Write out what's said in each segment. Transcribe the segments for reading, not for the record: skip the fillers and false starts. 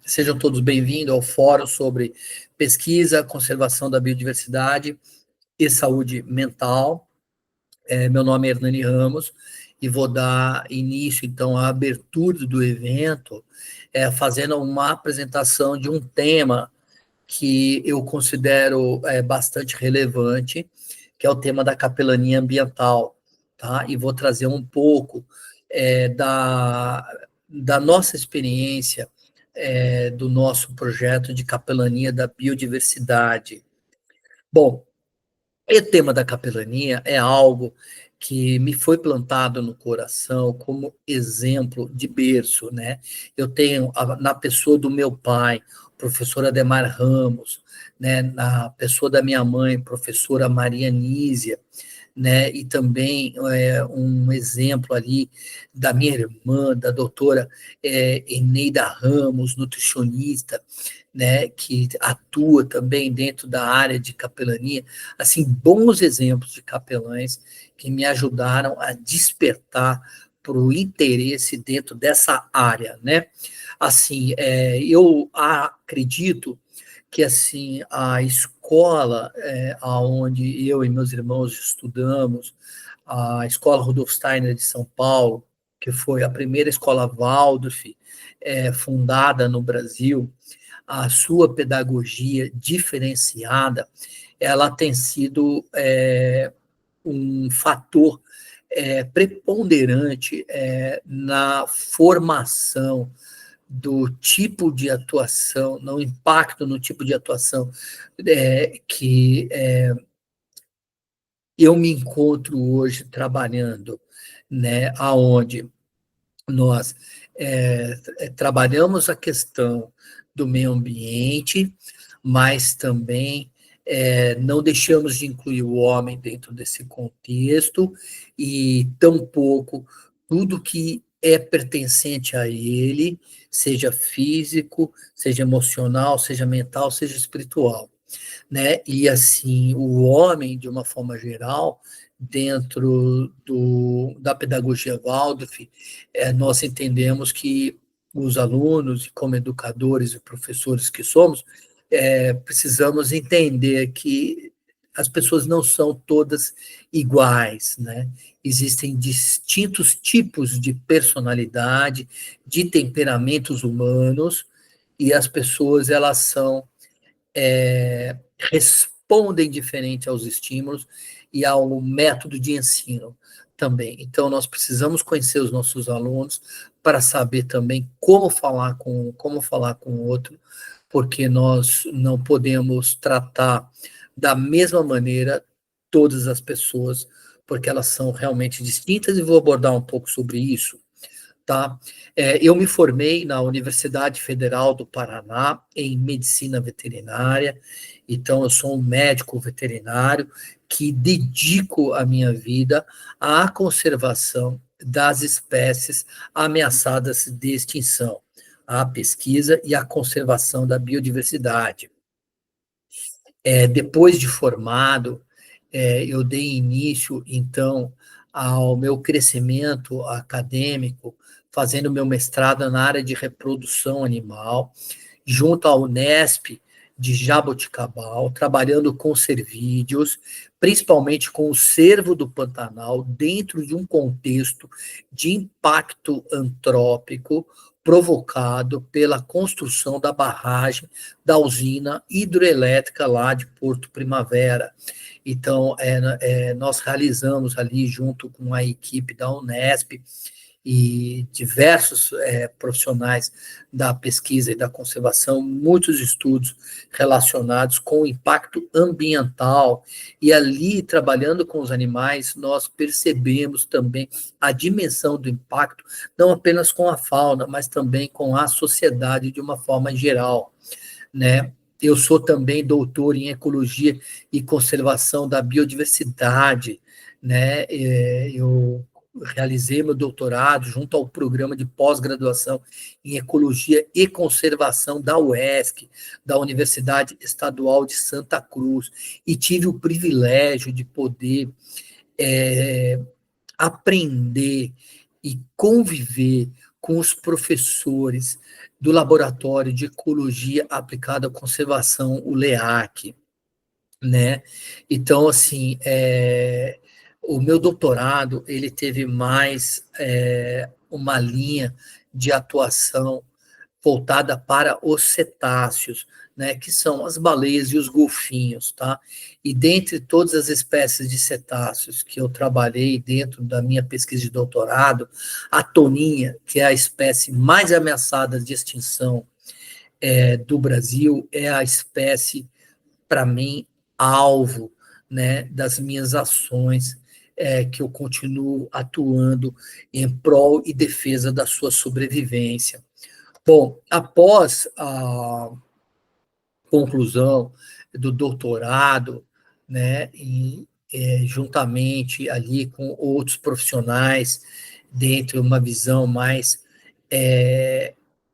Sejam todos bem-vindos ao Fórum sobre Pesquisa, Conservação da Biodiversidade e Saúde Mental. Meu nome é Hernani Ramos e vou dar início, então, à abertura do evento, fazendo uma apresentação de um tema que eu considero bastante relevante, que é o tema da capelania ambiental, tá? E vou trazer um pouco da nossa experiência, do nosso projeto de capelania da biodiversidade. Bom, o tema da capelania é algo que me foi plantado no coração como exemplo de berço, né? Eu tenho na pessoa do meu pai, professora Ademar Ramos, né? Na pessoa da minha mãe, professora Maria Nísia, né? E também um exemplo ali da minha irmã, da doutora Eneida Ramos, nutricionista, né? Que atua também dentro da área de capelania, assim, bons exemplos de capelães que me ajudaram a despertar para o interesse dentro dessa área, né? Assim, eu acredito que assim a escola aonde eu e meus irmãos estudamos, a Escola Rudolf Steiner de São Paulo, que foi a primeira escola Waldorf fundada no Brasil, a sua pedagogia diferenciada, ela tem sido um fator preponderante na formação do tipo de atuação, no impacto no tipo de atuação que eu me encontro hoje trabalhando, né, aonde nós trabalhamos a questão do meio ambiente, mas também não deixamos de incluir o homem dentro desse contexto e tampouco tudo que é pertencente a ele, seja físico, seja emocional, seja mental, seja espiritual, né? E assim, o homem, de uma forma geral, dentro da pedagogia Waldorf, nós entendemos que os alunos, como educadores e professores que somos, precisamos entender que as pessoas não são todas iguais, né? Existem distintos tipos de personalidade, de temperamentos humanos, e as pessoas, elas são respondem diferente aos estímulos e ao método de ensino também. Então, nós precisamos conhecer os nossos alunos para saber também como falar com o outro, porque nós não podemos tratar da mesma maneira todas as pessoas, porque elas são realmente distintas, e vou abordar um pouco sobre isso. Tá? Eu me formei na Universidade Federal do Paraná em medicina veterinária, então eu sou um médico veterinário que dedico a minha vida à conservação das espécies ameaçadas de extinção, à pesquisa e à conservação da biodiversidade. Depois de formado, eu dei início, então, ao meu crescimento acadêmico, fazendo meu mestrado na área de reprodução animal, junto à Unesp de Jaboticabal, trabalhando com cervídeos, principalmente com o cervo do Pantanal, dentro de um contexto de impacto antrópico provocado pela construção da barragem da usina hidroelétrica lá de Porto Primavera. Então, nós realizamos ali, junto com a equipe da Unesp e diversos profissionais da pesquisa e da conservação, muitos estudos relacionados com o impacto ambiental, e ali, trabalhando com os animais, nós percebemos também a dimensão do impacto, não apenas com a fauna, mas também com a sociedade de uma forma geral, né? Eu sou também doutor em ecologia e conservação da biodiversidade, né? Eu realizei meu doutorado junto ao programa de pós-graduação em ecologia e conservação da UESC, da Universidade Estadual de Santa Cruz, e tive o privilégio de poder aprender e conviver com os professores do Laboratório de Ecologia Aplicada à Conservação, o LEAC, né? Então, assim, o meu doutorado, ele teve mais uma linha de atuação voltada para os cetáceos, né, que são as baleias e os golfinhos, tá? E dentre todas as espécies de cetáceos que eu trabalhei dentro da minha pesquisa de doutorado, a toninha, que é a espécie mais ameaçada de extinção do Brasil, é a espécie, para mim, alvo, né, das minhas ações, que eu continuo atuando em prol e defesa da sua sobrevivência. Bom, após a conclusão do doutorado, né, juntamente ali com outros profissionais, dentro de uma visão mais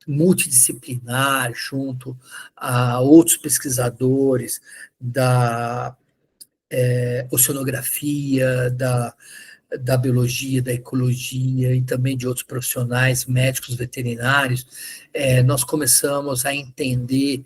multidisciplinar, junto a outros pesquisadores da oceanografia, da biologia, da ecologia e também de outros profissionais, médicos, veterinários, nós começamos a entender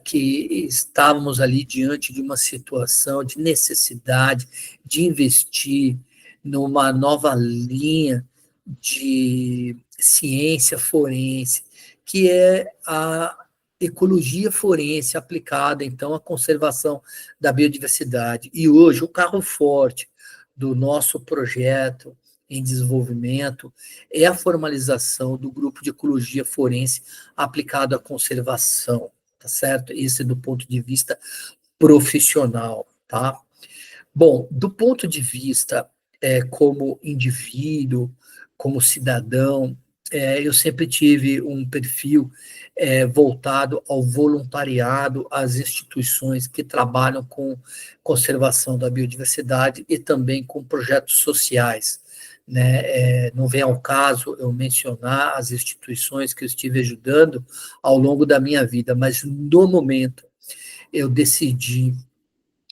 que estávamos ali diante de uma situação de necessidade de investir numa nova linha de ciência forense, que é a ecologia forense aplicada, então, à conservação da biodiversidade. E hoje, o carro forte do nosso projeto em desenvolvimento é a formalização do grupo de ecologia forense aplicado à conservação, tá certo? Esse é do ponto de vista profissional, tá? Bom, do ponto de vista como indivíduo, como cidadão, eu sempre tive um perfil voltado ao voluntariado, às instituições que trabalham com conservação da biodiversidade e também com projetos sociais, né? Não vem ao caso eu mencionar as instituições que eu estive ajudando ao longo da minha vida, mas no momento eu decidi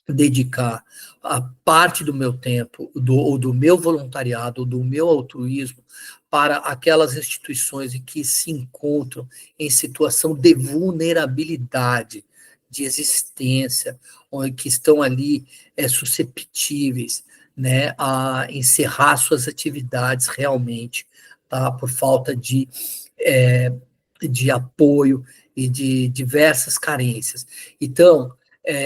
dedicar a parte do meu tempo, ou do meu voluntariado, ou do meu altruísmo, para aquelas instituições em que se encontram em situação de vulnerabilidade, de existência, ou que estão ali susceptíveis, né, a encerrar suas atividades realmente, tá, por falta de apoio e de diversas carências. Então,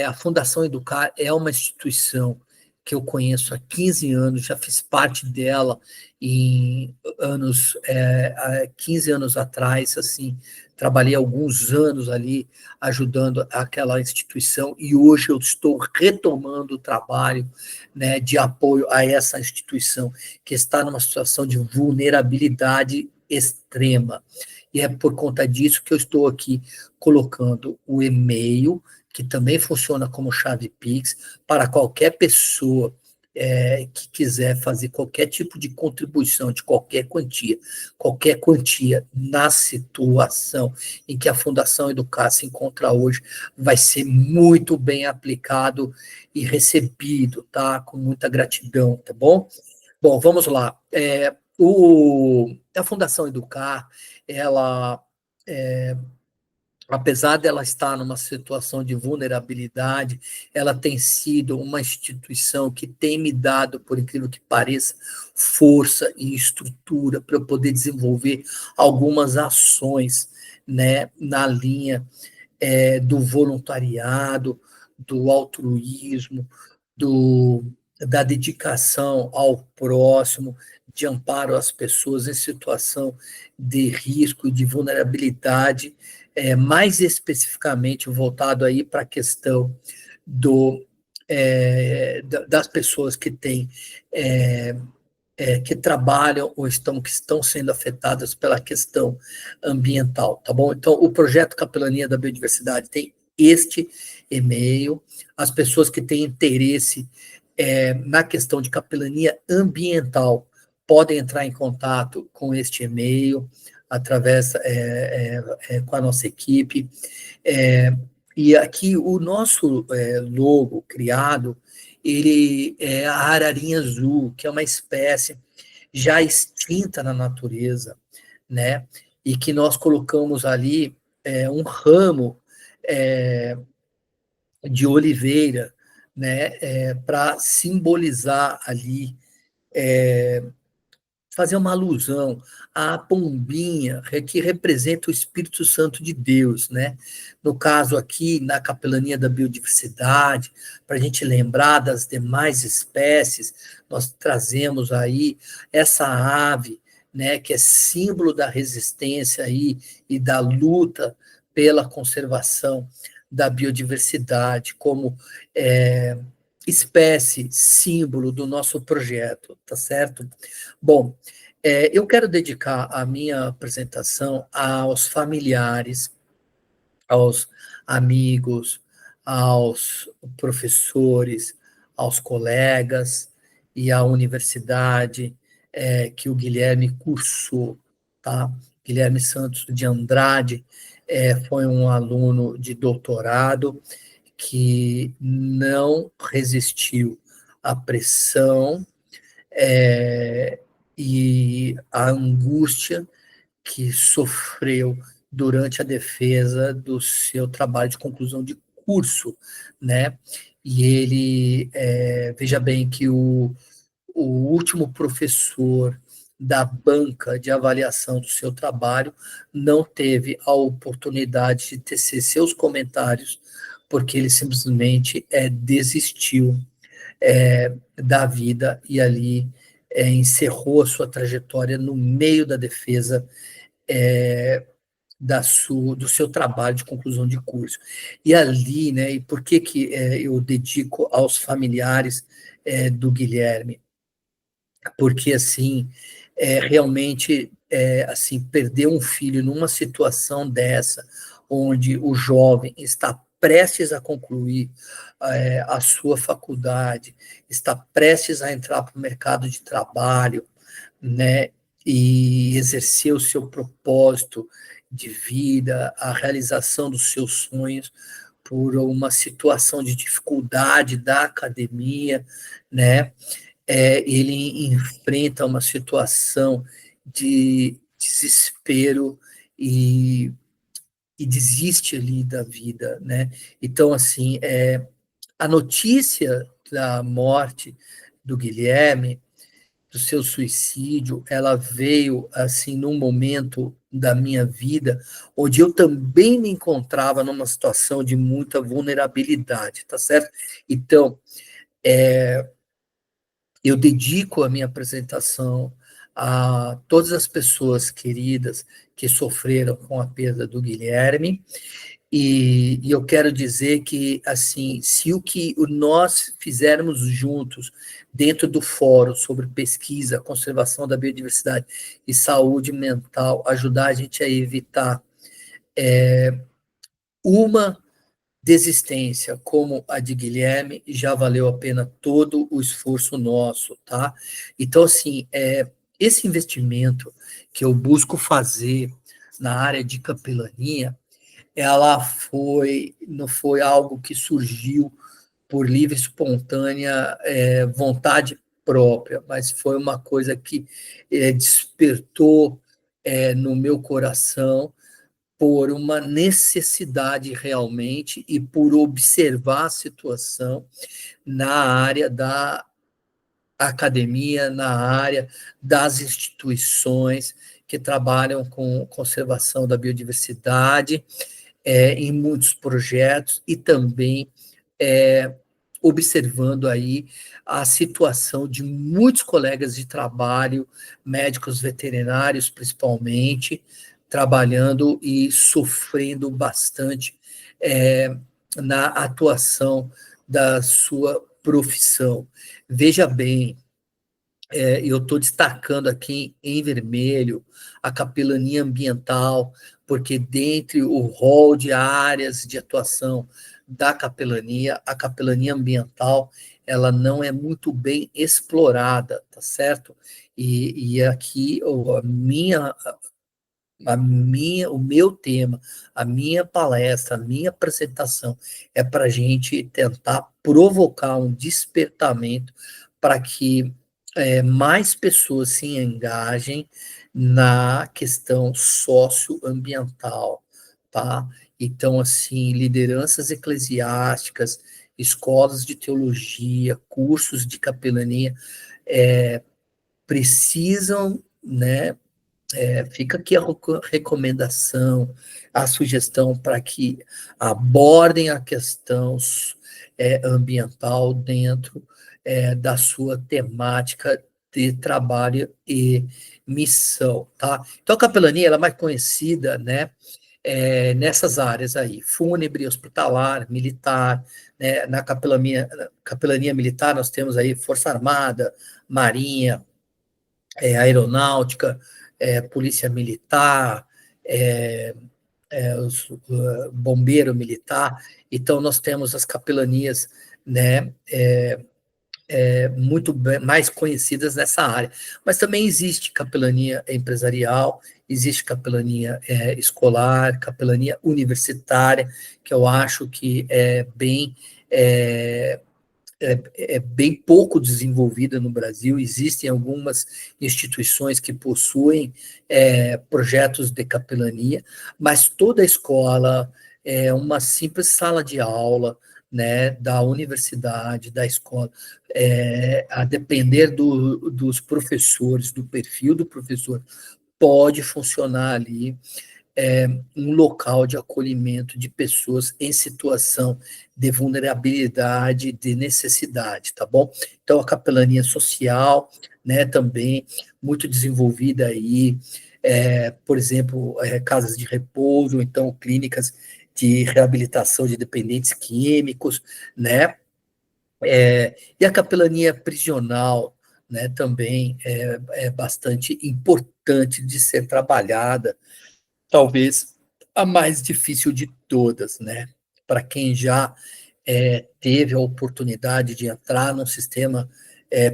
a Fundação Educar é uma instituição que eu conheço há 15 anos, já fiz parte dela em anos, 15 anos atrás, assim, trabalhei alguns anos ali ajudando aquela instituição e hoje eu estou retomando o trabalho, né, de apoio a essa instituição que está numa situação de vulnerabilidade extrema. E é por conta disso que eu estou aqui colocando o e-mail, que também funciona como chave Pix, para qualquer pessoa que quiser fazer qualquer tipo de contribuição, de qualquer quantia na situação em que a Fundação Educar se encontra hoje, vai ser muito bem aplicado e recebido, tá? Com muita gratidão, tá bom? Bom, vamos lá. A Fundação Educar, ela apesar dela estar numa situação de vulnerabilidade, ela tem sido uma instituição que tem me dado, por incrível que pareça, força e estrutura para eu poder desenvolver algumas ações, né, na linha do voluntariado, do altruísmo, do, da dedicação ao próximo, de amparo às pessoas em situação de risco e de vulnerabilidade, mais especificamente voltado aí para a questão das pessoas que têm que trabalham ou que estão sendo afetadas pela questão ambiental, tá bom? Então, o projeto Capelania da Biodiversidade tem este e-mail. As pessoas que têm interesse na questão de capelania ambiental podem entrar em contato com este e-mail através com a nossa equipe. E aqui o nosso logo criado, ele é a ararinha azul, que é uma espécie já extinta na natureza, né? e que nós colocamos ali um ramo é, de oliveira, né, para simbolizar ali, fazer uma alusão à pombinha, que representa o Espírito Santo de Deus, né? No caso aqui, na Capelania da Biodiversidade, para a gente lembrar das demais espécies, nós trazemos aí essa ave, né, que é símbolo da resistência aí e da luta pela conservação da biodiversidade, como é, espécie símbolo do nosso projeto, tá certo? Bom, eu quero dedicar a minha apresentação aos familiares, aos amigos, aos professores, aos colegas e à universidade que o Guilherme cursou, tá? Guilherme Santos de Andrade foi um aluno de doutorado que não resistiu à pressão e à angústia que sofreu durante a defesa do seu trabalho de conclusão de curso, né? E ele, veja bem que o último professor da banca de avaliação do seu trabalho não teve a oportunidade de tecer seus comentários, porque ele simplesmente desistiu da vida e ali encerrou a sua trajetória no meio da defesa do seu trabalho de conclusão de curso. E ali, né, e por que, que eu dedico aos familiares do Guilherme? Porque, assim, realmente, assim, perder um filho numa situação dessa, onde o jovem está prestes a concluir a sua faculdade, está prestes a entrar para o mercado de trabalho, né, e exercer o seu propósito de vida, a realização dos seus sonhos, por uma situação de dificuldade da academia, né? Ele enfrenta uma situação de desespero e desiste ali da vida, né? Então, assim, a notícia da morte do Guilherme, do seu suicídio, ela veio assim num momento da minha vida onde eu também me encontrava numa situação de muita vulnerabilidade, tá certo? Então, eu dedico a minha apresentação a todas as pessoas queridas que sofreram com a perda do Guilherme, e eu quero dizer que, assim, se o que nós fizermos juntos dentro do fórum sobre pesquisa, conservação da biodiversidade e saúde mental ajudar a gente a evitar uma desistência como a de Guilherme, já valeu a pena todo o esforço nosso, tá? Então, assim, esse investimento que eu busco fazer na área de capelania, não foi algo que surgiu por livre, espontânea vontade própria, mas foi uma coisa que despertou no meu coração por uma necessidade realmente e por observar a situação na área da academia, na área das instituições que trabalham com conservação da biodiversidade, em muitos projetos e também é, observando aí a situação de muitos colegas de trabalho, médicos veterinários principalmente, trabalhando e sofrendo bastante na atuação da sua profissão. Veja bem, eu estou destacando aqui em vermelho a capelania ambiental, porque dentre o rol de áreas de atuação da capelania, a capelania ambiental ela não é muito bem explorada, tá certo? E aqui o meu tema, a minha palestra, a minha apresentação é para a gente tentar provocar um despertamento para que mais pessoas se engajem na questão socioambiental, tá? Então, assim, lideranças eclesiásticas, escolas de teologia, cursos de capelania, precisam, né, fica aqui a recomendação, a sugestão para que abordem a questão ambiental dentro da sua temática de trabalho e missão, tá? Então, a capelania ela é mais conhecida, né, nessas áreas aí, fúnebre, hospitalar, militar, né, na capelania militar nós temos aí Força Armada, Marinha, aeronáutica, polícia militar, é, bombeiro militar. Então, nós temos as capelanias, né, muito mais conhecidas nessa área. Mas também existe capelania empresarial, existe capelania escolar, capelania universitária, que eu acho que é bem pouco desenvolvida no Brasil. Existem algumas instituições que possuem projetos de capelania, mas toda escola é uma simples sala de aula, né, da universidade, da escola, a depender dos professores, do perfil do professor, pode funcionar ali um local de acolhimento de pessoas em situação de vulnerabilidade, de necessidade, tá bom? Então, a capelania social, né, também muito desenvolvida aí, por exemplo, casas de repouso, então clínicas de reabilitação de dependentes químicos, né? E a capelania prisional, né, também é bastante importante de ser trabalhada, talvez a mais difícil de todas, né? Para quem já teve a oportunidade de entrar num sistema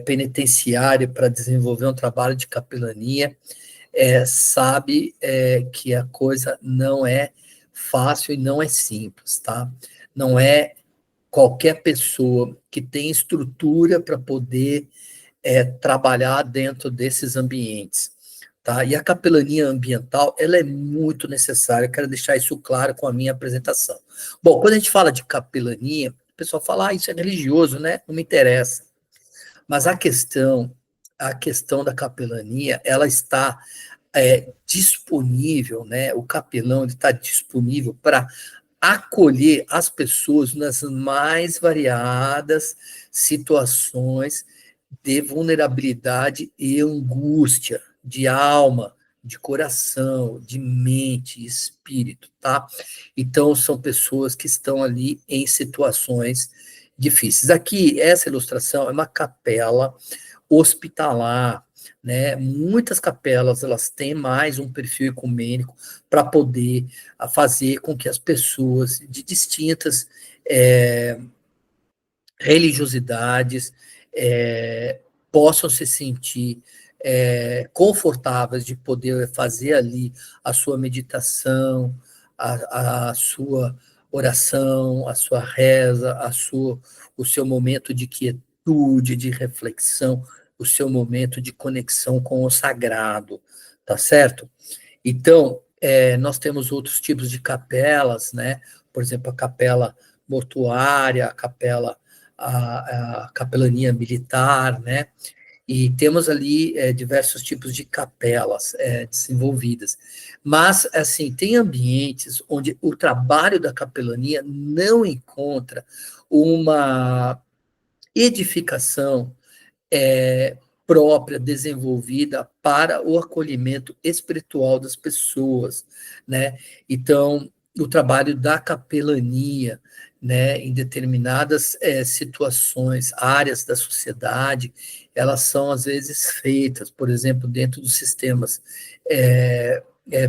penitenciário para desenvolver um trabalho de capelania, sabe que a coisa não é fácil e não é simples, tá? Não é qualquer pessoa que tem estrutura para poder trabalhar dentro desses ambientes. Tá? E a capelania ambiental ela é muito necessária, eu quero deixar isso claro com a minha apresentação. Bom, quando a gente fala de capelania, o pessoal fala, isso é religioso, né? Não me interessa. Mas a questão da capelania, ela está disponível, né? O capelão está disponível para acolher as pessoas nas mais variadas situações de vulnerabilidade e angústia, de alma, de coração, de mente, espírito, tá? Então, são pessoas que estão ali em situações difíceis. Aqui, essa ilustração é uma capela hospitalar, né? Muitas capelas elas têm mais um perfil ecumênico para poder fazer com que as pessoas de distintas religiosidades possam se sentir confortáveis de poder fazer ali a sua meditação, a sua oração, a sua reza, o seu momento de quietude, de reflexão, o seu momento de conexão com o sagrado, tá certo? Então, nós temos outros tipos de capelas, né? Por exemplo, a capela mortuária, a capelania militar, né? E temos ali diversos tipos de capelas desenvolvidas. Mas, assim, tem ambientes onde o trabalho da capelania não encontra uma edificação própria, desenvolvida para o acolhimento espiritual das pessoas, né? Então, o trabalho da capelania, né, em determinadas situações, áreas da sociedade, elas são às vezes feitas, por exemplo, dentro dos sistemas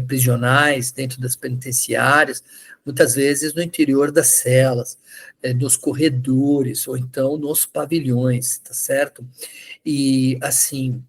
prisionais, dentro das penitenciárias, muitas vezes no interior das celas, nos corredores, ou então nos pavilhões, tá certo? E, assim,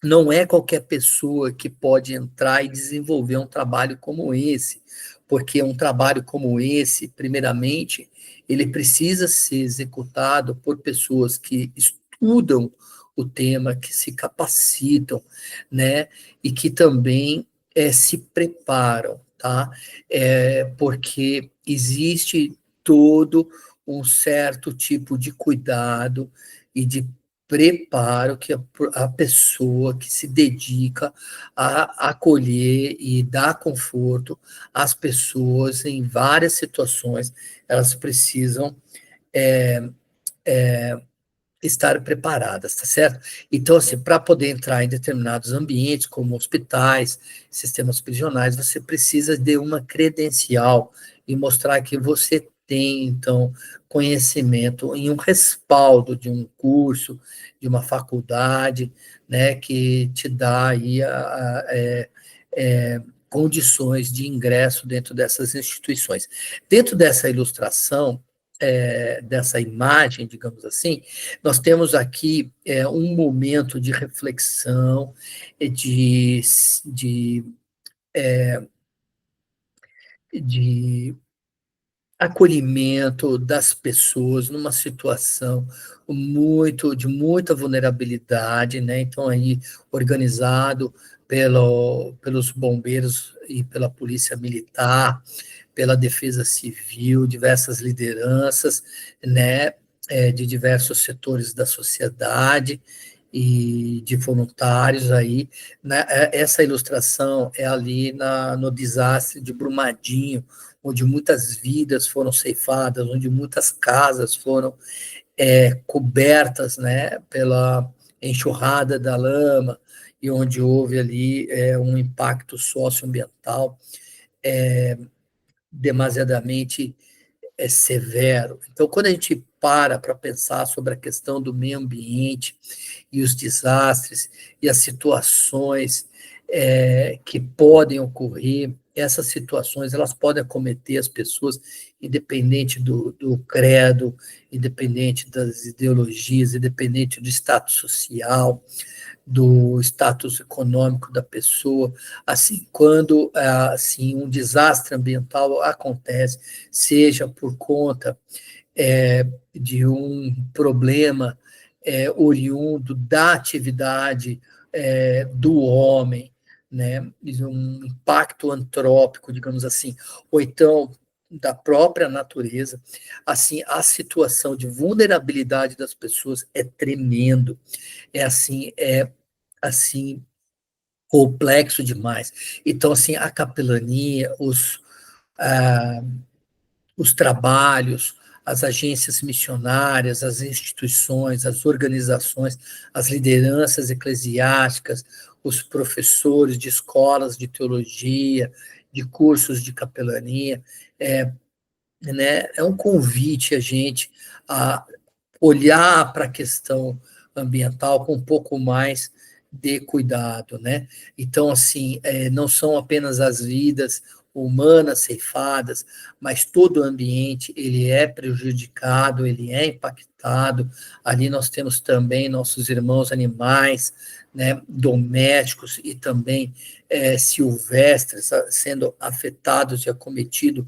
não é qualquer pessoa que pode entrar e desenvolver um trabalho como esse, porque um trabalho como esse, primeiramente, ele precisa ser executado por pessoas que estudam o tema, que se capacitam, né, e que também se preparam, tá? Porque existe todo um certo tipo de cuidado e de preparo que a pessoa que se dedica a acolher e dar conforto às pessoas em várias situações, elas precisam é, estar preparadas, tá certo? Então, assim, para poder entrar em determinados ambientes, como hospitais, sistemas prisionais, você precisa de uma credencial e mostrar que você tem, então, conhecimento em um respaldo de um curso, de uma faculdade, né, que te dá aí condições de ingresso dentro dessas instituições. Dentro dessa ilustração, dessa imagem, digamos assim, nós temos aqui um momento de reflexão, de, de, de acolhimento das pessoas numa situação de muita vulnerabilidade, né? Então aí organizado pelos bombeiros e pela polícia militar, pela defesa civil, diversas lideranças, né? De diversos setores da sociedade e de voluntários aí, né? Essa ilustração é ali no desastre de Brumadinho, onde muitas vidas foram ceifadas, onde muitas casas foram cobertas, né, pela enxurrada da lama, e onde houve ali um impacto socioambiental demasiadamente severo. Então, quando a gente para pensar sobre a questão do meio ambiente e os desastres e as situações que podem ocorrer, essas situações elas podem acometer as pessoas, independente do credo, independente das ideologias, independente do status social, do status econômico da pessoa, assim, quando assim um desastre ambiental acontece, seja por conta de um problema oriundo da atividade do homem, né, um impacto antrópico, digamos assim, ou então da própria natureza, assim, a situação de vulnerabilidade das pessoas é tremendo, assim complexo demais. Então, assim, a capelania, ah, os trabalhos, as agências missionárias, as instituições, as organizações, as lideranças eclesiásticas, os professores de escolas de teologia, de cursos de capelania, né, é um convite a gente a olhar para a questão ambiental com um pouco mais de cuidado, né? Então, assim, não são apenas as vidas humanas ceifadas, mas todo o ambiente ele é prejudicado, ele é impactado. Ali nós temos também nossos irmãos animais, né, domésticos e também silvestres sendo afetados e acometidos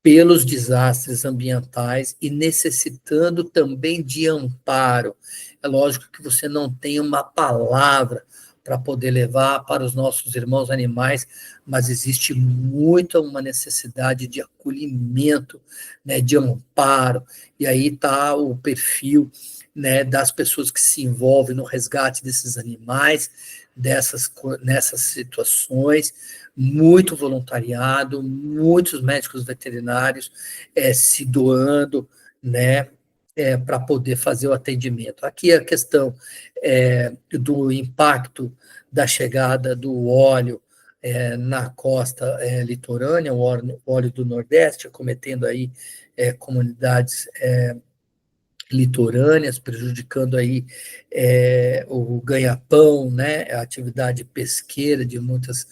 pelos desastres ambientais e necessitando também de amparo. É lógico que você não tem uma palavra para poder levar para os nossos irmãos animais, mas existe muita uma necessidade de acolhimento, né, de amparo, e aí está o perfil, né, das pessoas que se envolvem no resgate desses animais, nessas situações, muito voluntariado, muitos médicos veterinários se doando, né, para poder fazer o atendimento. Aqui a questão do impacto da chegada do óleo na costa litorânea, o óleo do Nordeste, acometendo aí comunidades litorâneas, prejudicando aí o ganha-pão, né, a atividade pesqueira de muitas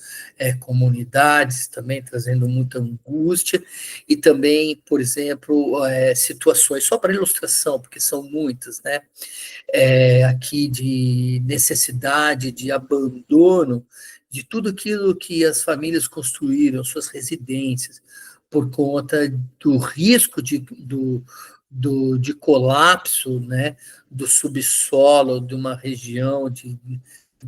comunidades, também trazendo muita angústia, e também, por exemplo, situações, só para ilustração, porque são muitas, né, aqui de necessidade de abandono de tudo aquilo que as famílias construíram, suas residências, por conta do risco de colapso, né, do subsolo de uma região, de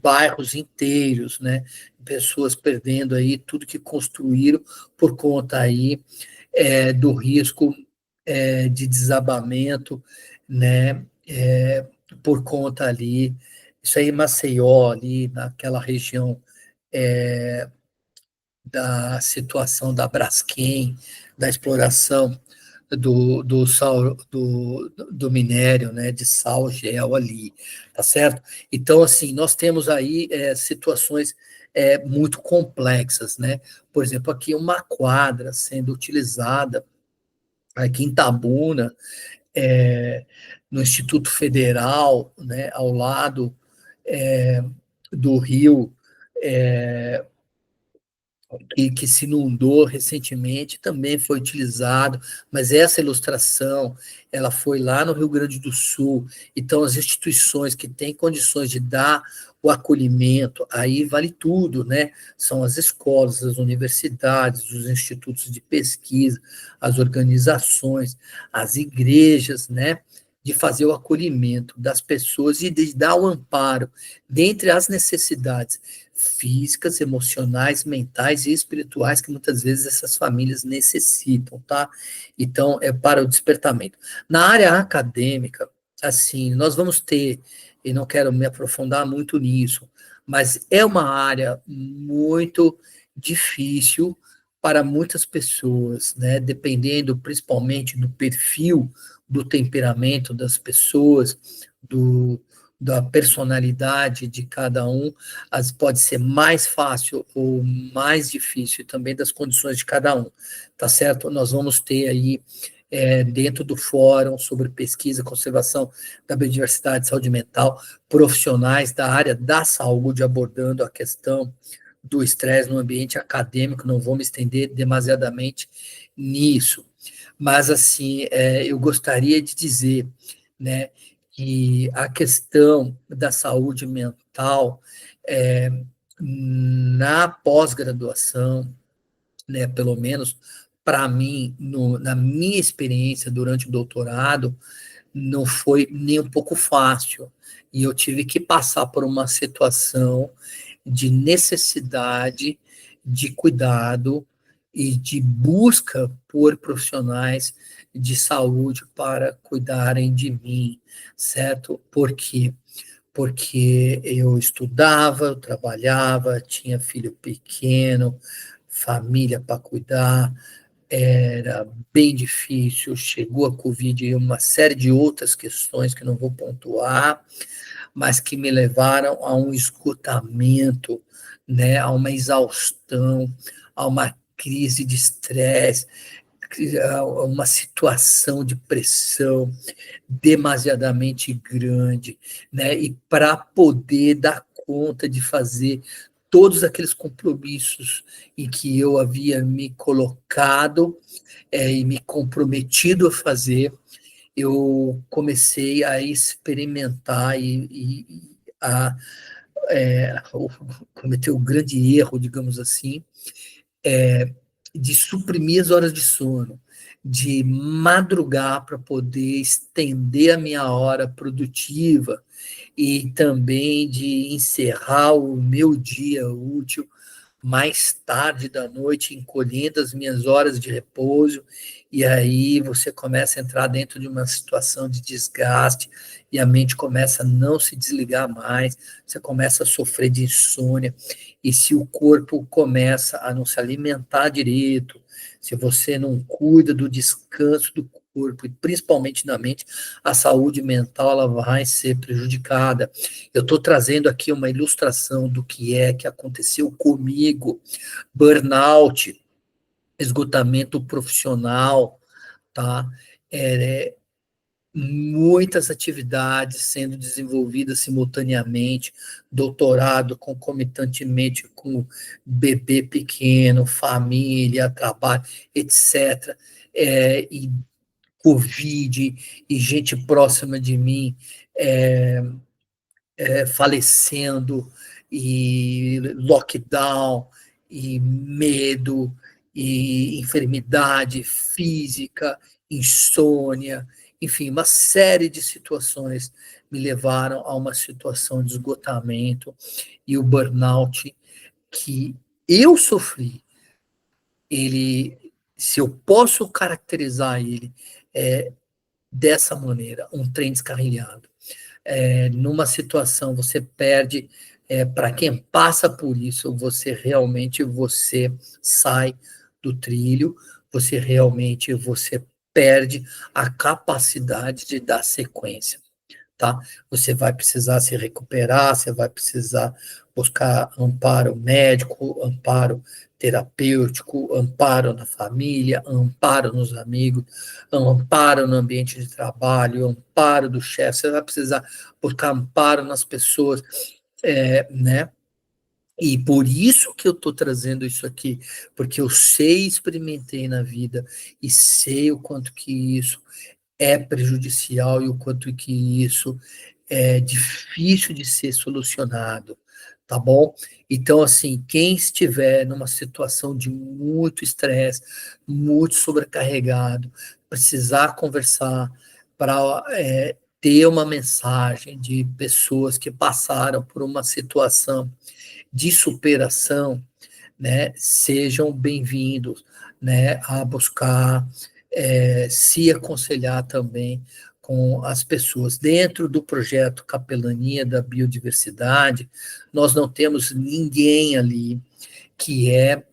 bairros inteiros, né, pessoas perdendo aí tudo que construíram por conta aí do risco de desabamento, né, por conta ali, isso aí em Maceió, ali naquela região da situação da Braskem, da exploração do sal, do minério, né, de sal gel ali, tá certo? Então, assim, nós temos aí situações muito complexas, né? Por exemplo, aqui uma quadra sendo utilizada aqui em Tabuna, no Instituto Federal, né, ao lado é, do rio, é, que se inundou recentemente, também foi utilizado, mas essa ilustração, ela foi lá no Rio Grande do Sul, então as instituições que têm condições de dar o acolhimento, aí vale tudo, né? São as escolas, as universidades, os institutos de pesquisa, as organizações, as igrejas, né? De fazer o acolhimento das pessoas e de dar o amparo dentre as necessidades físicas, emocionais, mentais e espirituais que muitas vezes essas famílias necessitam, tá? Então, é para o despertamento. Na área acadêmica, assim, nós vamos ter, e não quero me aprofundar muito nisso, mas é uma área muito difícil para muitas pessoas, né? Dependendo principalmente do perfil, do temperamento das pessoas, do, da personalidade de cada um, pode ser mais fácil ou mais difícil, e também das condições de cada um, tá certo? Nós vamos ter aí, dentro do fórum sobre pesquisa e conservação da biodiversidade e saúde mental, profissionais da área da saúde abordando a questão do estresse no ambiente acadêmico, não vou me estender demasiadamente nisso, mas assim, eu gostaria de dizer, né, que a questão da saúde mental é, na pós-graduação, né, pelo menos para mim, na minha experiência durante o doutorado, não foi nem um pouco fácil. E eu tive que passar por uma situação de necessidade de cuidado e de busca por profissionais de saúde para cuidarem de mim, certo? Por quê? Porque eu estudava, eu trabalhava, tinha filho pequeno, família para cuidar, era bem difícil, chegou a Covid e uma série de outras questões que não vou pontuar, mas que me levaram a um esgotamento, né, a uma exaustão, a uma crise de estresse, a uma situação de pressão demasiadamente grande, né? E para poder dar conta de fazer todos aqueles compromissos em que eu havia me colocado e me comprometido a fazer, eu comecei a experimentar e a cometer o grande erro, digamos assim, de suprimir as horas de sono, de madrugar para poder estender a minha hora produtiva e também de encerrar o meu dia útil mais tarde da noite, encolhendo as minhas horas de repouso, e aí você começa a entrar dentro de uma situação de desgaste, e a mente começa a não se desligar mais, você começa a sofrer de insônia, e se o corpo começa a não se alimentar direito, se você não cuida do descanso do corpo, e principalmente da mente, a saúde mental ela vai ser prejudicada. Eu estou trazendo aqui uma ilustração do que aconteceu comigo, burnout, esgotamento profissional, tá? É, muitas atividades sendo desenvolvidas simultaneamente, doutorado concomitantemente com bebê pequeno, família, trabalho, etc. E Covid, e gente próxima de mim falecendo, e lockdown, e medo, e enfermidade física, insônia, enfim, uma série de situações me levaram a uma situação de esgotamento e o burnout que eu sofri, ele, se eu posso caracterizar ele dessa maneira, um trem descarrilhado. Numa situação você perde, para quem passa por isso, você sai do trilho, você perde a capacidade de dar sequência, tá? Você vai precisar se recuperar, você vai precisar buscar amparo médico, amparo terapêutico, amparo na família, amparo nos amigos, amparo no ambiente de trabalho, amparo do chefe, você vai precisar buscar amparo nas pessoas, né? E por isso que eu estou trazendo isso aqui, porque eu sei, experimentei na vida e sei o quanto que isso é prejudicial e o quanto que isso é difícil de ser solucionado, tá bom? Então, assim, quem estiver numa situação de muito estresse, muito sobrecarregado, precisar conversar para ter uma mensagem de pessoas que passaram por uma situação de superação, né, sejam bem-vindos, né, a buscar se aconselhar também com as pessoas. Dentro do projeto Capelania da Biodiversidade, nós não temos ninguém ali que é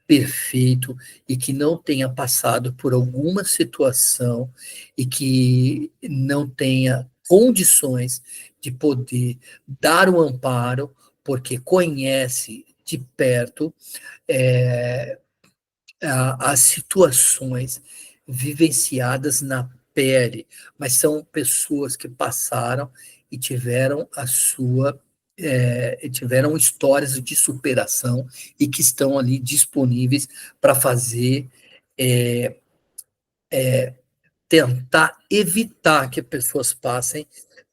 perfeito e que não tenha passado por alguma situação e que não tenha condições de poder dar o amparo, porque conhece de perto é, as situações vivenciadas na pele, mas são pessoas que passaram e tiveram a sua tiveram histórias de superação e que estão ali disponíveis para fazer é, tentar evitar que pessoas passem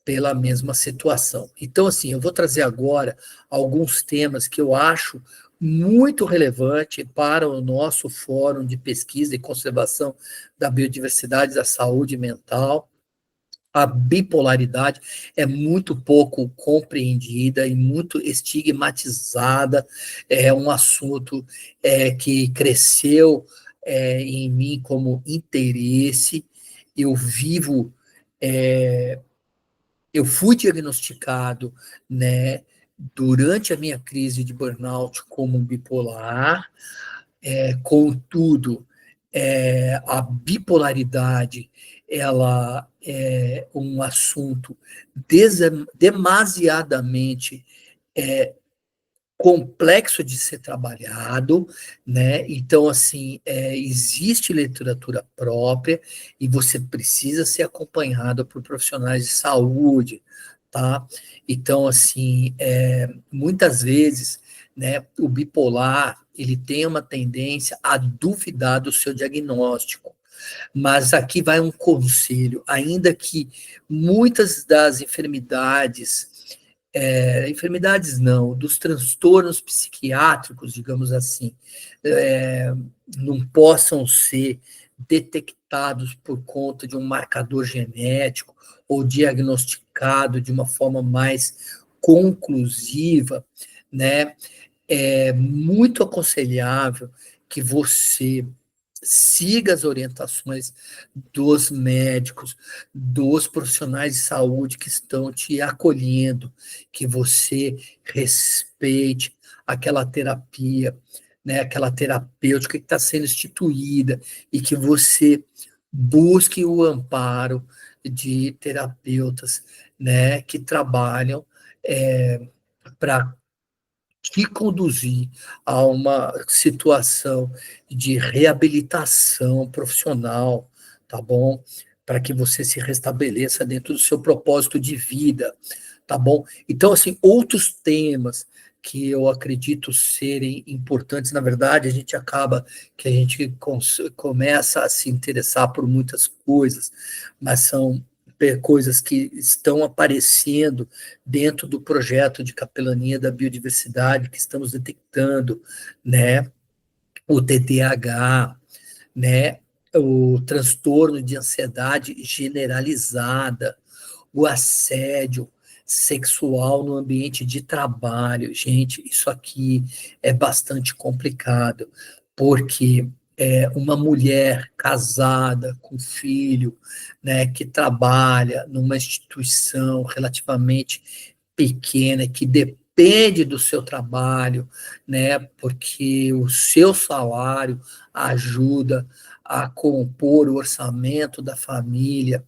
pela mesma situação. Então, assim, eu vou trazer agora alguns temas que eu acho muito relevante para o nosso fórum de pesquisa e conservação da biodiversidade e da saúde mental. A bipolaridade é muito pouco compreendida e muito estigmatizada, é um assunto que cresceu em mim como interesse. Eu vivo, é, eu fui diagnosticado, né, durante a minha crise de burnout como bipolar, contudo, a bipolaridade ela é um assunto demasiadamente complexo de ser trabalhado, né? Então, assim, existe literatura própria e você precisa ser acompanhado por profissionais de saúde, tá? Então, assim, muitas vezes, né, o bipolar, ele tem uma tendência a duvidar do seu diagnóstico. Mas aqui vai um conselho, ainda que muitas das enfermidades enfermidades não, dos transtornos psiquiátricos, digamos assim, é, não possam ser detectados por conta de um marcador genético ou diagnosticado de uma forma mais conclusiva, né? É muito aconselhável que você siga as orientações dos médicos, dos profissionais de saúde que estão te acolhendo, que você respeite aquela terapia, né, aquela terapêutica que está sendo instituída e que você busque o amparo de terapeutas, né, que trabalham para te conduzir a uma situação de reabilitação profissional, tá bom? Para que você se restabeleça dentro do seu propósito de vida, tá bom? Então, assim, outros temas que eu acredito serem importantes, na verdade, a gente acaba que a gente começa a se interessar por muitas coisas, mas são coisas que estão aparecendo dentro do projeto de capelania da biodiversidade que estamos detectando, né? o TDAH, né, o transtorno de ansiedade generalizada, o assédio sexual no ambiente de trabalho. Gente, isso aqui é bastante complicado, porque uma mulher casada com filho, né, que trabalha numa instituição relativamente pequena, que depende do seu trabalho, né, porque o seu salário ajuda a compor o orçamento da família,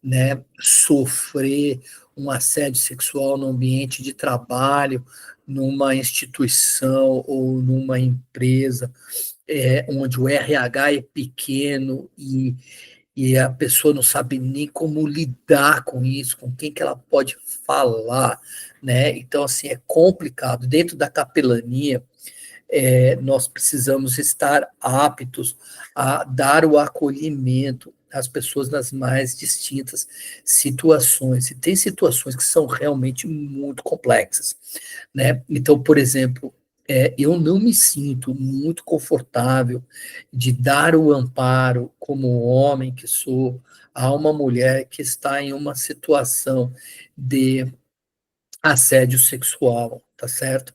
né, sofrer um assédio sexual no ambiente de trabalho, numa instituição ou numa empresa, onde o RH é pequeno e a pessoa não sabe nem como lidar com isso, com quem que ela pode falar, né? Então, assim, é complicado. Dentro da capelania, nós precisamos estar aptos a dar o acolhimento às pessoas nas mais distintas situações. E tem situações que são realmente muito complexas, né? Então, por exemplo, eu não me sinto muito confortável de dar o amparo como homem que sou a uma mulher que está em uma situação de assédio sexual, tá certo?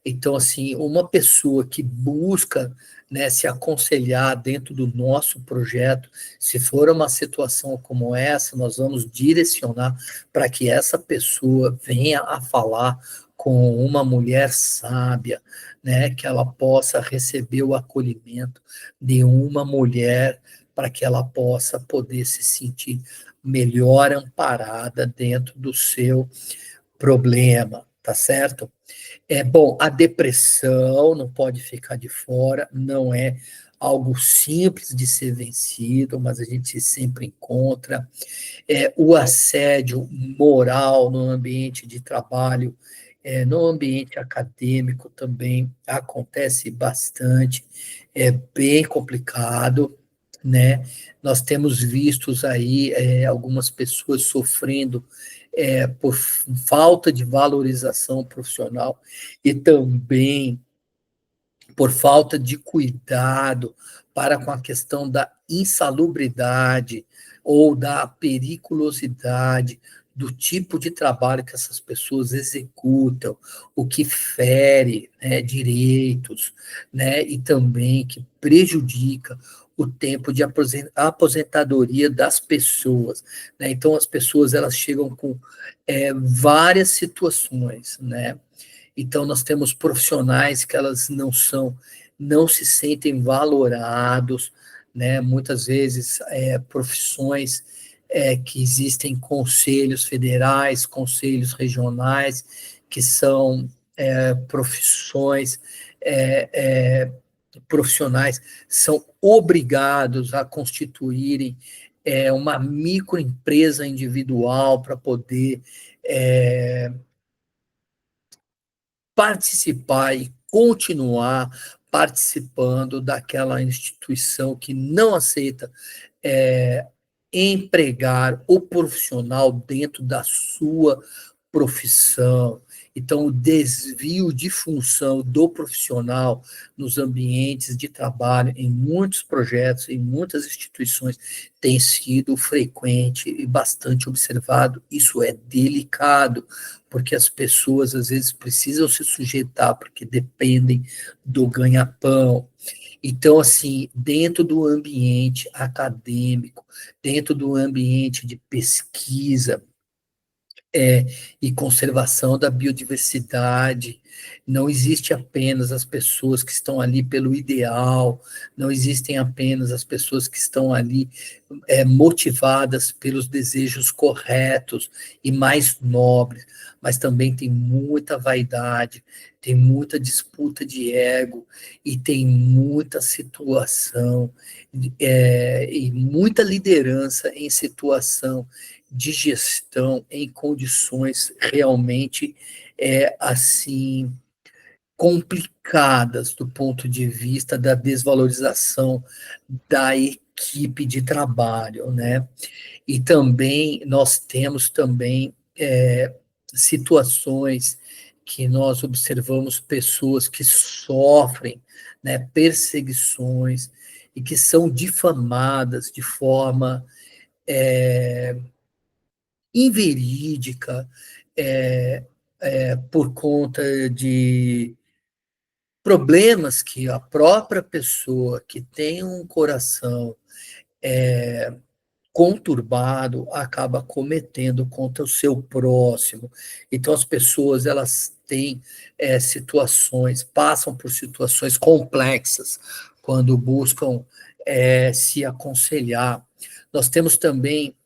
Então, assim, uma pessoa que busca, né, se aconselhar dentro do nosso projeto, se for uma situação como essa, nós vamos direcionar para que essa pessoa venha a falar com uma mulher sábia, né, que ela possa receber o acolhimento de uma mulher para que ela possa poder se sentir melhor amparada dentro do seu problema, tá certo? Bom, a depressão não pode ficar de fora, não é algo simples de ser vencido, mas a gente sempre encontra. O assédio moral no ambiente de trabalho, no ambiente acadêmico também acontece bastante, é bem complicado, né? Nós temos visto aí algumas pessoas sofrendo por falta de valorização profissional e também por falta de cuidado para com a questão da insalubridade ou da periculosidade do tipo de trabalho que essas pessoas executam, o que fere, né, direitos, né, e também que prejudica o tempo de aposentadoria das pessoas, né? Então as pessoas elas chegam com várias situações, né? Então, nós temos profissionais que elas não se sentem valorados, né? Muitas vezes, profissões que existem conselhos federais, conselhos regionais, que são profissões, é, é, profissionais, são obrigados a constituírem uma microempresa individual para poder é, participar e continuar participando daquela instituição que não aceita é, empregar o profissional dentro da sua profissão. Então, o desvio de função do profissional nos ambientes de trabalho, em muitos projetos, em muitas instituições, tem sido frequente e bastante observado. Isso é delicado, porque as pessoas, às vezes, precisam se sujeitar, porque dependem do ganha-pão. Então, assim, dentro do ambiente acadêmico, dentro do ambiente de pesquisa, é, e conservação da biodiversidade. Não existe apenas as pessoas que estão ali pelo ideal, não existem apenas as pessoas que estão ali motivadas pelos desejos corretos e mais nobres, mas também tem muita vaidade, tem muita disputa de ego e tem muita situação e muita liderança em situação de gestão em condições realmente assim complicadas do ponto de vista da desvalorização da equipe de trabalho, né? E também nós temos também situações que nós observamos pessoas que sofrem, né, perseguições, e que são difamadas de forma inverídica, é, por conta de problemas que a própria pessoa que tem um coração conturbado acaba cometendo contra o seu próximo. Então as pessoas elas têm situações, passam por situações complexas quando buscam se aconselhar. Nós temos também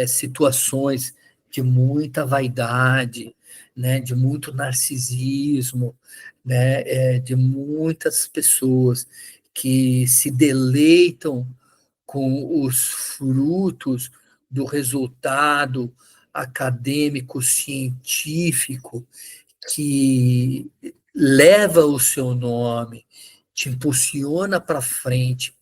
situações de muita vaidade, né, de muito narcisismo, né, de muitas pessoas que se deleitam com os frutos do resultado acadêmico científico que leva o seu nome, te impulsiona para frente,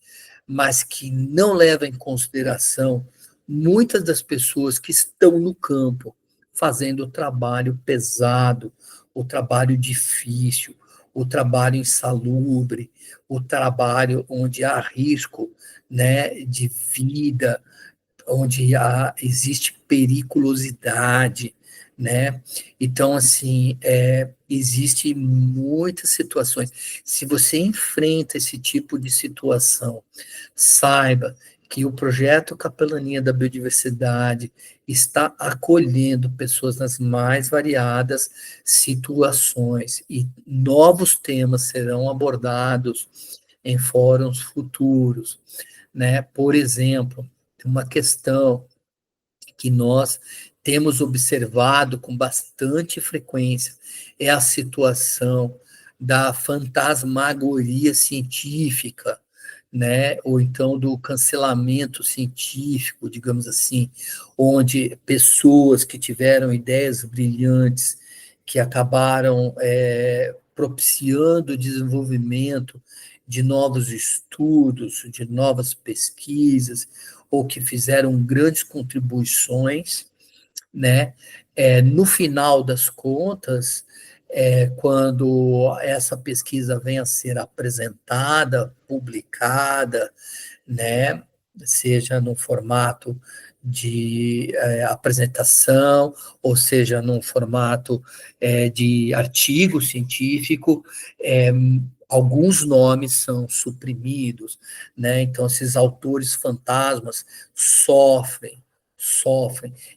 mas que não leva em consideração muitas das pessoas que estão no campo fazendo o trabalho pesado, o trabalho difícil, o trabalho insalubre, o trabalho onde há risco, né, de vida, onde existe periculosidade, né? Então, assim, existe muitas situações. Se você enfrenta esse tipo de situação, saiba que o projeto Capelania da Biodiversidade está acolhendo pessoas nas mais variadas situações e novos temas serão abordados em fóruns futuros, né? Por exemplo, uma questão que nós temos observado com bastante frequência é a situação da fantasmagoria científica, né? Ou então do cancelamento científico, digamos assim, onde pessoas que tiveram ideias brilhantes, que acabaram propiciando o desenvolvimento de novos estudos, de novas pesquisas, ou que fizeram grandes contribuições, né? No final das contas, quando essa pesquisa vem a ser apresentada, publicada, né? Seja no formato de apresentação, ou seja, num formato de artigo científico, é, alguns nomes são suprimidos, né? Então, esses autores fantasmas sofrem,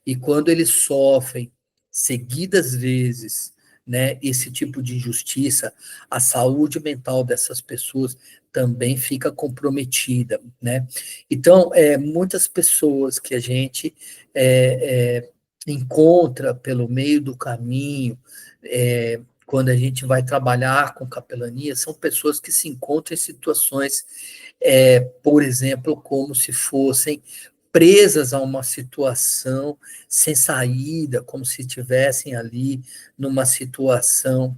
e quando eles sofrem seguidas vezes, né, esse tipo de injustiça, a saúde mental dessas pessoas também fica comprometida, né? Então, muitas pessoas que a gente encontra pelo meio do caminho, quando a gente vai trabalhar com capelania, são pessoas que se encontram em situações, por exemplo, como se fossem presas a uma situação sem saída, como se estivessem ali numa situação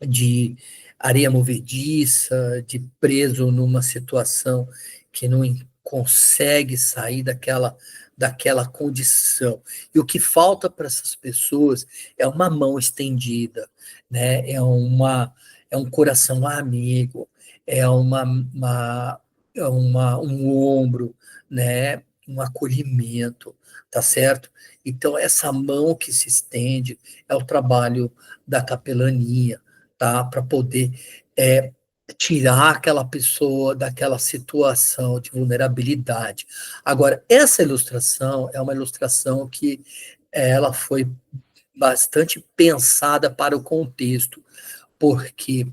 de areia movediça, de preso numa situação que não consegue sair daquela condição. E o que falta para essas pessoas é uma mão estendida, né? É um coração amigo, um ombro, né? Um acolhimento, tá certo? Então, essa mão que se estende é o trabalho da capelania, tá? Para poder tirar aquela pessoa daquela situação de vulnerabilidade. Agora, essa ilustração é uma ilustração que ela foi bastante pensada para o contexto, porque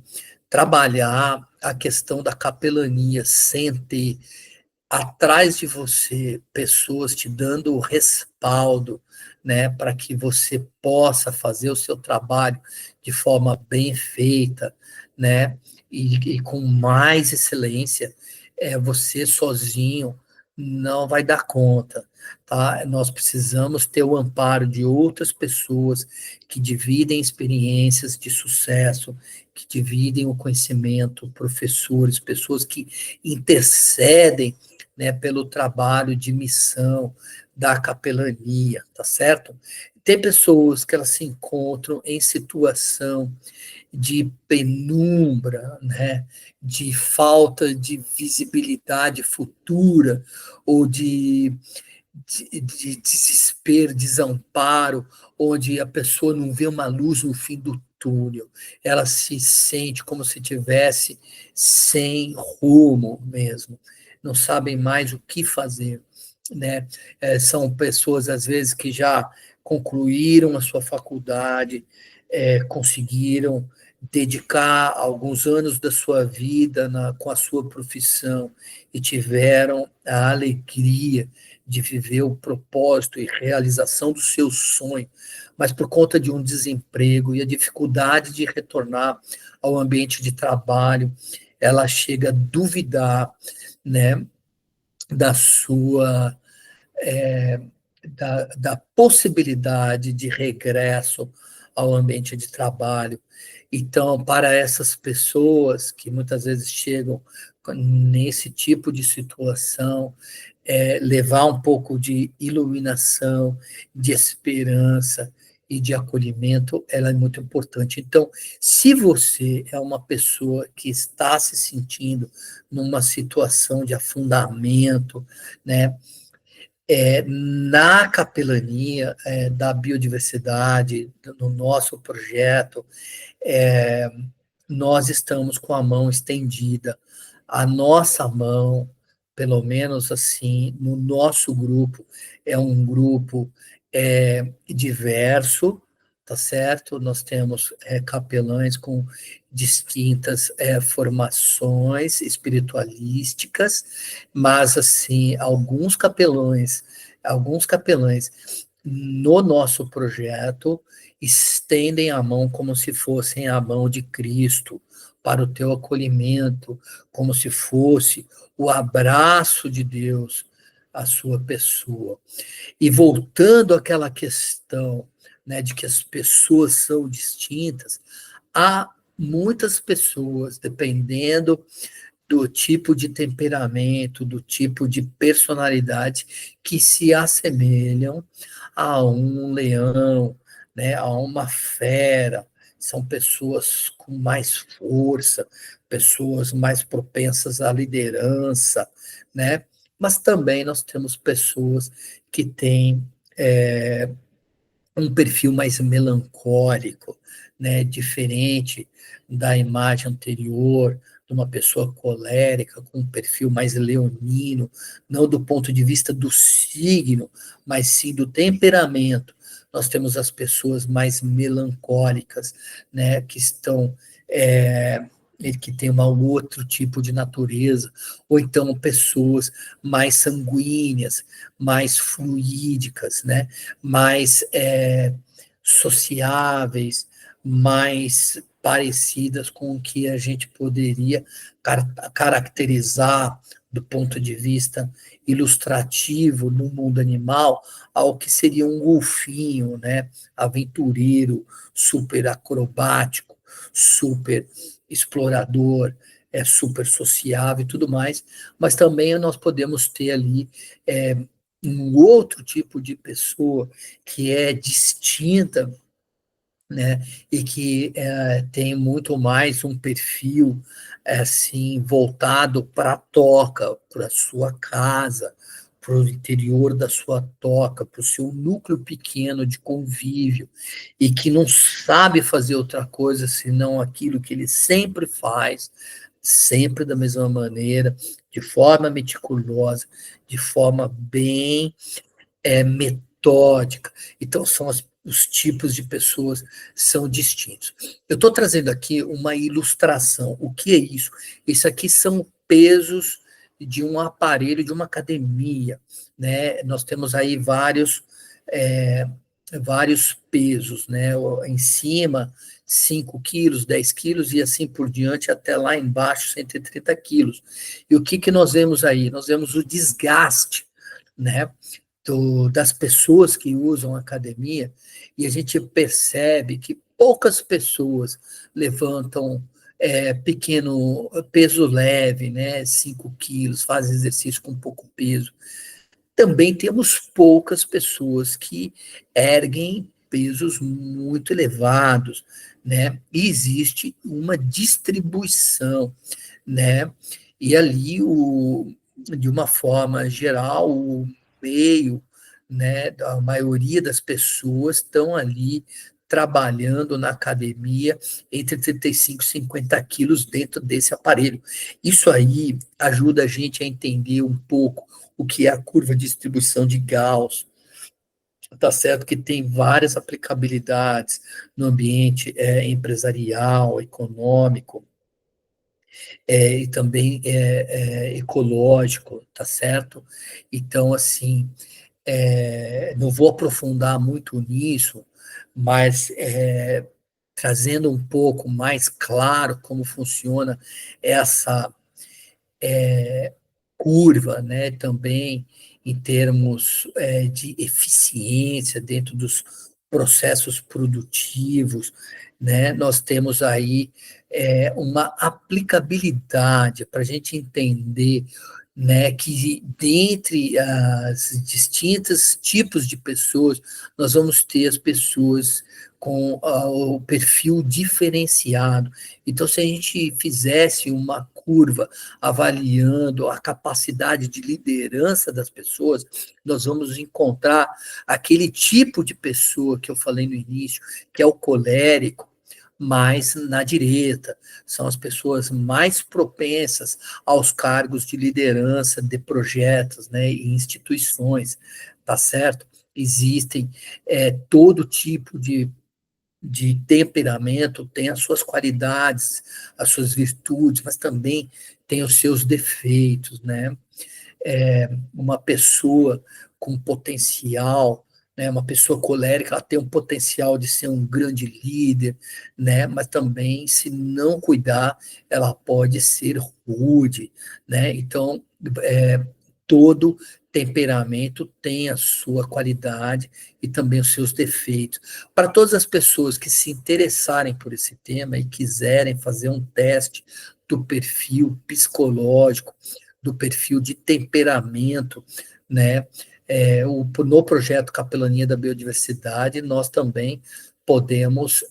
trabalhar a questão da capelania sem ter atrás de você pessoas te dando o respaldo, né, para que você possa fazer o seu trabalho de forma bem feita, né, e com mais excelência, você sozinho não vai dar conta, tá? Nós precisamos ter o amparo de outras pessoas que dividem experiências de sucesso, que dividem o conhecimento, professores, pessoas que intercedem né, pelo trabalho de missão da capelania, tá certo? Tem pessoas que elas se encontram em situação de penumbra, né, de falta de visibilidade futura, ou de desespero, desamparo, onde a pessoa não vê uma luz no fim do túnel, ela se sente como se tivesse sem rumo mesmo, não sabem mais o que fazer, né? São pessoas, às vezes, que já concluíram a sua faculdade, conseguiram dedicar alguns anos da sua vida com a sua profissão e tiveram a alegria de viver o propósito e realização do seu sonho, mas por conta de um desemprego e a dificuldade de retornar ao ambiente de trabalho, ela chega a duvidar, né, da sua da possibilidade de regresso ao ambiente de trabalho. Então, para essas pessoas que muitas vezes chegam nesse tipo de situação, levar um pouco de iluminação, de esperança e de acolhimento, ela é muito importante. Então, se você é uma pessoa que está se sentindo numa situação de afundamento, né, na capelania da biodiversidade, no nosso projeto, é, nós estamos com a mão estendida. A nossa mão, pelo menos assim, no nosso grupo, é um grupo diverso, tá certo? Nós temos capelães com distintas formações espiritualísticas, mas assim, alguns capelães no nosso projeto estendem a mão como se fossem a mão de Cristo para o teu acolhimento, como se fosse o abraço de Deus à sua pessoa. E voltando àquela questão, né, de que as pessoas são distintas, há muitas pessoas, dependendo do tipo de temperamento, do tipo de personalidade, que se assemelham a um leão, né, a uma fera. São pessoas com mais força, pessoas mais propensas à liderança, né? Mas também nós temos pessoas que têm um perfil mais melancólico, né, diferente da imagem anterior, de uma pessoa colérica, com um perfil mais leonino, não do ponto de vista do signo, mas sim do temperamento. Nós temos as pessoas mais melancólicas, né, que estão que tem um outro tipo de natureza, ou então pessoas mais sanguíneas, mais fluídicas, né? Mais sociáveis, mais parecidas com o que a gente poderia caracterizar do ponto de vista ilustrativo no mundo animal, ao que seria um golfinho, né? Aventureiro, super acrobático, super explorador, super sociável e tudo mais, mas também nós podemos ter ali um outro tipo de pessoa que é distinta, né, e que tem muito mais um perfil assim voltado para a toca, para a sua casa, para o interior da sua toca, para o seu núcleo pequeno de convívio, e que não sabe fazer outra coisa senão aquilo que ele sempre faz, sempre da mesma maneira, de forma meticulosa, de forma bem metódica. Então, os tipos de pessoas são distintos. Eu estou trazendo aqui uma ilustração. O que é isso? Isso aqui são pesos de um aparelho, de uma academia. Né? Nós temos aí vários pesos, né? Em cima, 5 quilos, 10 quilos e assim por diante, até lá embaixo, 130 quilos. E o que nós vemos aí? Nós vemos o desgaste, né? Das pessoas que usam a academia, e a gente percebe que poucas pessoas levantam pequeno peso leve, né, 5 quilos, faz exercício com pouco peso. Também temos poucas pessoas que erguem pesos muito elevados, né? E existe uma distribuição, né? E ali, de uma forma geral, o meio, né, a maioria das pessoas estão ali trabalhando na academia entre 35 e 50 quilos dentro desse aparelho. Isso aí ajuda a gente a entender um pouco o que é a curva de distribuição de Gauss. Tá certo que tem várias aplicabilidades no ambiente empresarial, econômico, e também ecológico, tá certo? Então, assim, não vou aprofundar muito nisso, mas trazendo um pouco mais claro como funciona essa curva, né, também em termos de eficiência dentro dos processos produtivos, né, nós temos aí uma aplicabilidade para a gente entender, né, que dentre as distintas tipos de pessoas, nós vamos ter as pessoas com o perfil diferenciado. Então, se a gente fizesse uma curva avaliando a capacidade de liderança das pessoas, nós vamos encontrar aquele tipo de pessoa que eu falei no início, que é o colérico, mas na direita, são as pessoas mais propensas aos cargos de liderança de projetos, né, e instituições, tá certo? Existem todo tipo de temperamento, tem as suas qualidades, as suas virtudes, mas também tem os seus defeitos, né? Uma pessoa com potencial, né, uma pessoa colérica, ela tem um potencial de ser um grande líder, né, mas também, se não cuidar, ela pode ser rude, né, então, é, todo temperamento tem a sua qualidade e também os seus defeitos. Para todas as pessoas que se interessarem por esse tema e quiserem fazer um teste do perfil psicológico, do perfil de temperamento, né? No projeto Capelania da Biodiversidade, nós também podemos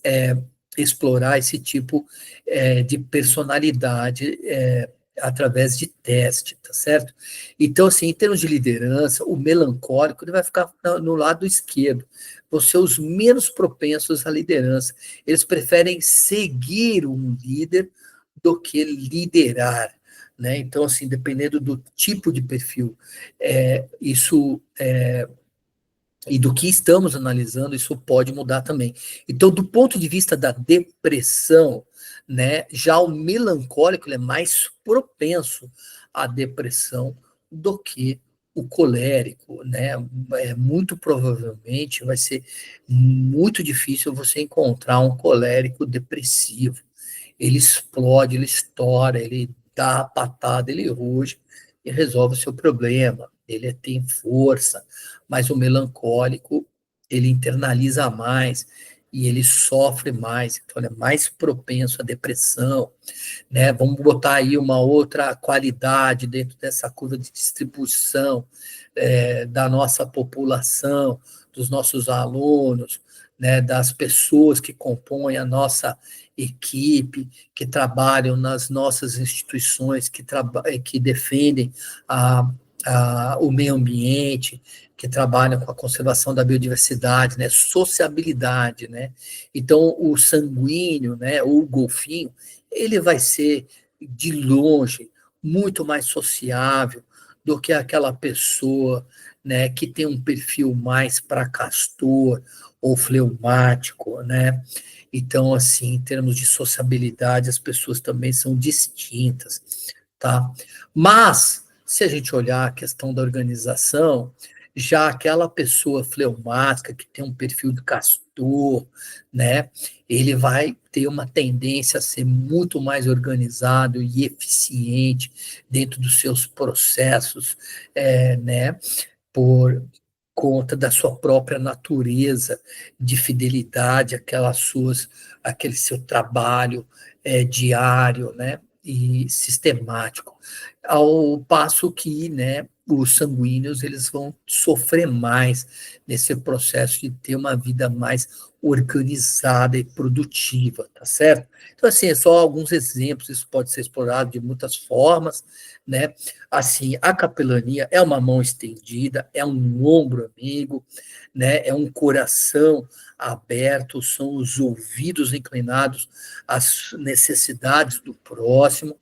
explorar esse tipo de personalidade através de teste, tá certo? Então, assim, em termos de liderança, o melancólico ele vai ficar no lado esquerdo, vão ser os menos propensos à liderança. Eles preferem seguir um líder do que liderar, né? Então, assim, dependendo do tipo de perfil, isso e do que estamos analisando, isso pode mudar também. Então, do ponto de vista da depressão, né, já o melancólico ele é mais propenso à depressão do que o colérico, né? Muito provavelmente vai ser muito difícil você encontrar um colérico depressivo. Ele explode, ele estoura, ele dá a patada, ele ruge e resolve o seu problema. Ele tem força, mas o melancólico, ele internaliza mais e ele sofre mais, então ele é mais propenso à depressão, né? Vamos botar aí uma outra qualidade dentro dessa curva de distribuição da nossa população, dos nossos alunos, né, das pessoas que compõem a nossa equipe, que trabalham nas nossas instituições, que defendem o meio ambiente, que trabalham com a conservação da biodiversidade, né, sociabilidade, né? Então, o sanguíneo, né, ou o golfinho, ele vai ser, de longe, muito mais sociável do que aquela pessoa, né, que tem um perfil mais para castor ou fleumático, né? Então, assim, em termos de sociabilidade, as pessoas também são distintas, tá? Mas, se a gente olhar a questão da organização, já aquela pessoa fleumática que tem um perfil de castor, né? Ele vai ter uma tendência a ser muito mais organizado e eficiente dentro dos seus processos, né? Por conta da sua própria natureza de fidelidade aquele seu trabalho diário, né, e sistemático, ao passo que, né, os sanguíneos eles vão sofrer mais nesse processo de ter uma vida mais organizada e produtiva, tá certo? Então, assim, é só alguns exemplos, isso pode ser explorado de muitas formas, né? Assim, a capelania é uma mão estendida, é um ombro amigo, né? É um coração aberto, são os ouvidos inclinados às necessidades do próximo,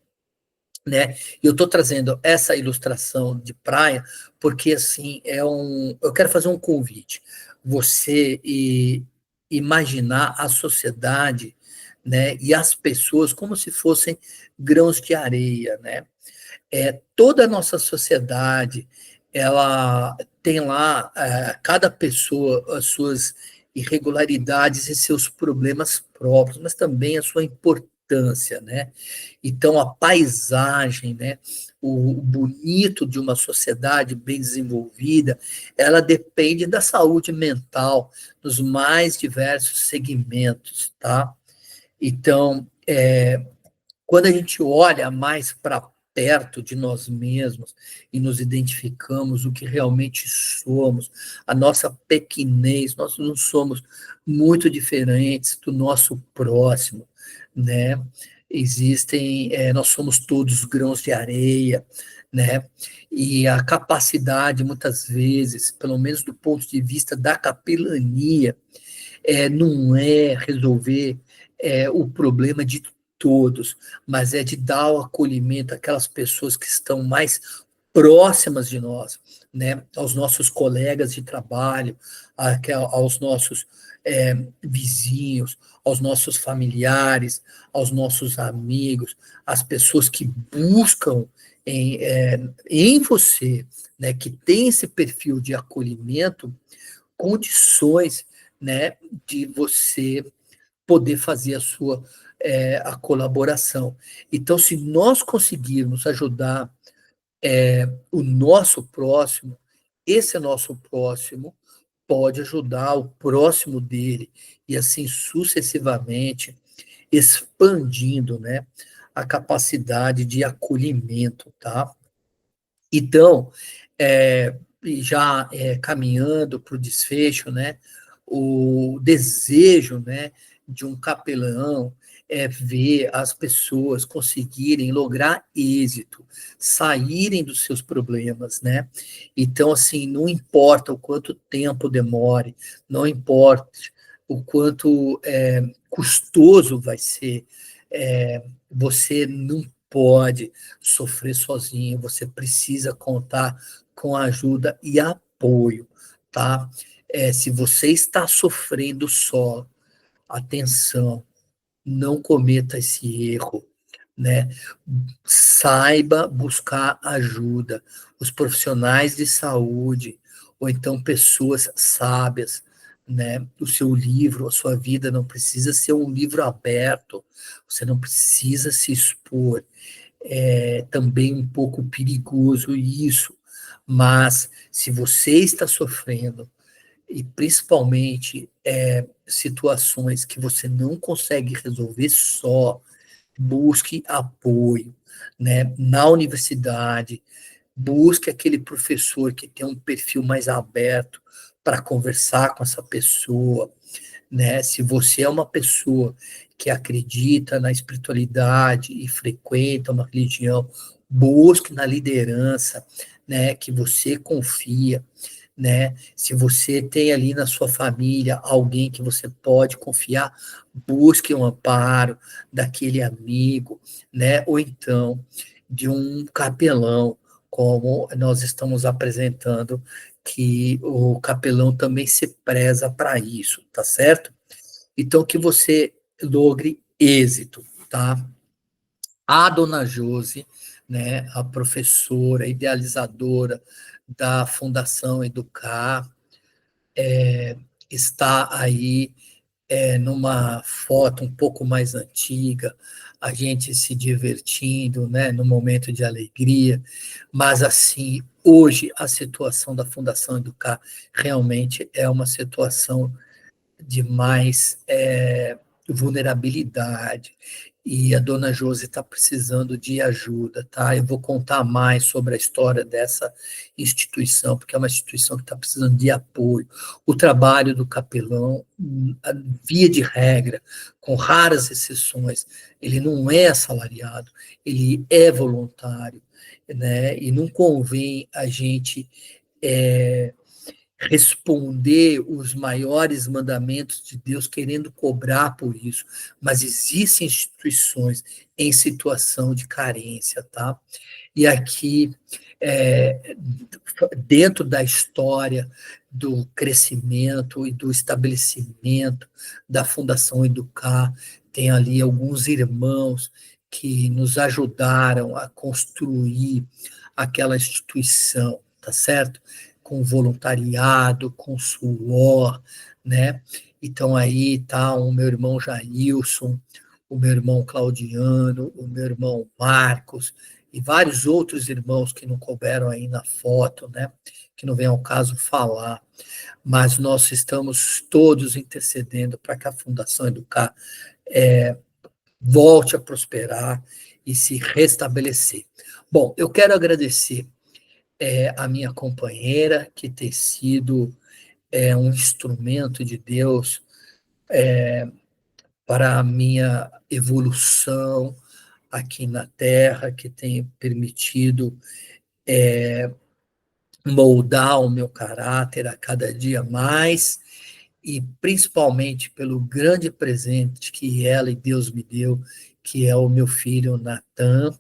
né? E eu estou trazendo essa ilustração de praia porque assim eu quero fazer um convite. Você imaginar a sociedade, né? E as pessoas como se fossem grãos de areia, né? Toda a nossa sociedade, ela tem lá, cada pessoa, as suas irregularidades e seus problemas próprios, mas também a sua importância, né? Então, a paisagem, né? O bonito de uma sociedade bem desenvolvida, ela depende da saúde mental nos mais diversos segmentos, tá? Então, quando a gente olha mais para perto de nós mesmos e nos identificamos o que realmente somos, a nossa pequenez, nós não somos muito diferentes do nosso próximo, né? Nós somos todos grãos de areia, né? E a capacidade, muitas vezes, pelo menos do ponto de vista da capelania, não é resolver o problema de todos, mas é de dar o acolhimento àquelas pessoas que estão mais próximas de nós, né? Aos nossos colegas de trabalho, aos nossos vizinhos, aos nossos familiares, aos nossos amigos, as pessoas que buscam em você, né, que tem esse perfil de acolhimento, condições, né, de você poder fazer a colaboração. Então, se nós conseguirmos ajudar o nosso próximo, esse nosso próximo pode ajudar o próximo dele, e assim sucessivamente, expandindo, né, a capacidade de acolhimento, tá? Então, já caminhando para o desfecho, né, o desejo, né, de um capelão é ver as pessoas conseguirem lograr êxito, saírem dos seus problemas, né? Então, assim, não importa o quanto tempo demore, não importa o quanto custoso vai ser, você não pode sofrer sozinho, você precisa contar com ajuda e apoio, tá? Se você está sofrendo só, atenção, não cometa esse erro, né? Saiba buscar ajuda. Os profissionais de saúde, ou então pessoas sábias, né? O seu livro, a sua vida não precisa ser um livro aberto, você não precisa se expor. É também um pouco perigoso isso, mas se você está sofrendo, e principalmente situações que você não consegue resolver só, busque apoio, né? Na universidade, busque aquele professor que tem um perfil mais aberto para conversar com essa pessoa, né? Se você é uma pessoa que acredita na espiritualidade e frequenta uma religião, busque na liderança, né, que você confia, né? Se você tem ali na sua família alguém que você pode confiar, busque um amparo daquele amigo, né? Ou então de um capelão, como nós estamos apresentando, que o capelão também se preza para isso, tá certo? Então, que você logre êxito, tá? A dona Josi, né, a professora, idealizadora da Fundação Educar, está aí numa foto um pouco mais antiga, a gente se divertindo, né, no momento de alegria, mas assim, hoje a situação da Fundação Educar realmente é uma situação de mais vulnerabilidade. E a dona Josi está precisando de ajuda, tá? Eu vou contar mais sobre a história dessa instituição, porque é uma instituição que está precisando de apoio. O trabalho do capelão, via de regra, com raras exceções, ele não é assalariado, ele é voluntário, né? E não convém a gente responder os maiores mandamentos de Deus querendo cobrar por isso, mas existem instituições em situação de carência, tá? E aqui, é, dentro da história do crescimento e do estabelecimento da Fundação Educar, tem ali alguns irmãos que nos ajudaram a construir aquela instituição, tá certo? Com voluntariado, com suor, né? Então aí tá o meu irmão Jailson, o meu irmão Claudiano, o meu irmão Marcos e vários outros irmãos que não couberam aí na foto, né? Que não vem ao caso falar, mas nós estamos todos intercedendo para que a Fundação Educar volte a prosperar e se restabelecer. Bom, eu quero agradecer a minha companheira, que tem sido um instrumento de Deus para a minha evolução aqui na Terra, que tem permitido moldar o meu caráter a cada dia mais, e principalmente pelo grande presente que ela e Deus me deu, que é o meu filho Natan,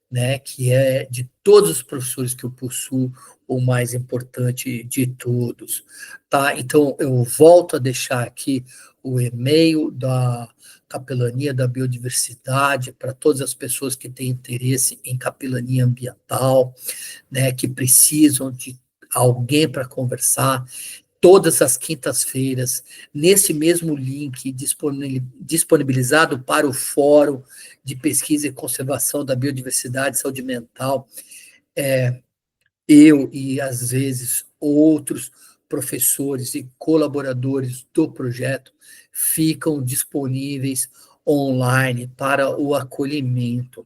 né, que é de todos os professores que eu possuo, o mais importante de todos. Tá? Então, eu volto a deixar aqui o e-mail da Capelania da Biodiversidade para todas as pessoas que têm interesse em capelania ambiental, né, que precisam de alguém para conversar. Todas as quintas-feiras, nesse mesmo link disponibilizado para o Fórum de Pesquisa e Conservação da Biodiversidade e Saúde Mental, eu e, às vezes, outros professores e colaboradores do projeto ficam disponíveis online para o acolhimento.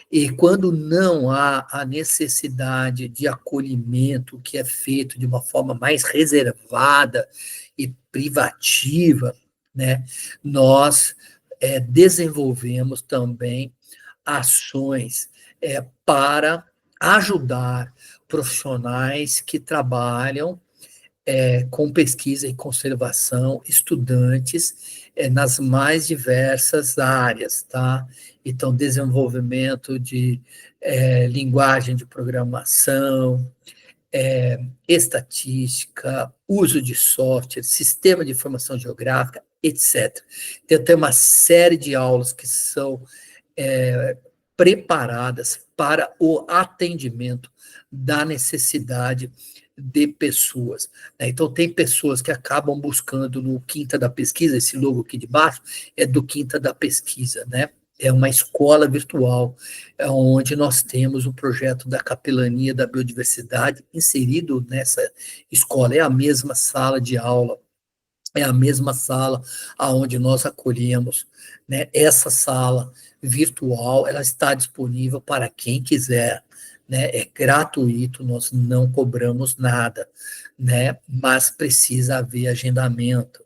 E quando não há a necessidade de acolhimento, que é feito de uma forma mais reservada e privativa, né, nós desenvolvemos também ações para ajudar profissionais que trabalham com pesquisa e conservação, estudantes nas mais diversas áreas, tá? Então, desenvolvimento de linguagem de programação, estatística, uso de software, sistema de informação geográfica, etc. Tem uma série de aulas que são preparadas para o atendimento da necessidade de pessoas. Né? Então, tem pessoas que acabam buscando no Quinta da Pesquisa, esse logo aqui de baixo é do Quinta da Pesquisa, né? É uma escola virtual, onde nós temos o projeto da Capelania da Biodiversidade inserido nessa escola. É a mesma sala de aula, é a mesma sala aonde nós acolhemos, né? Essa sala virtual, ela está disponível para quem quiser, né? É gratuito, nós não cobramos nada, né? Mas precisa haver agendamento.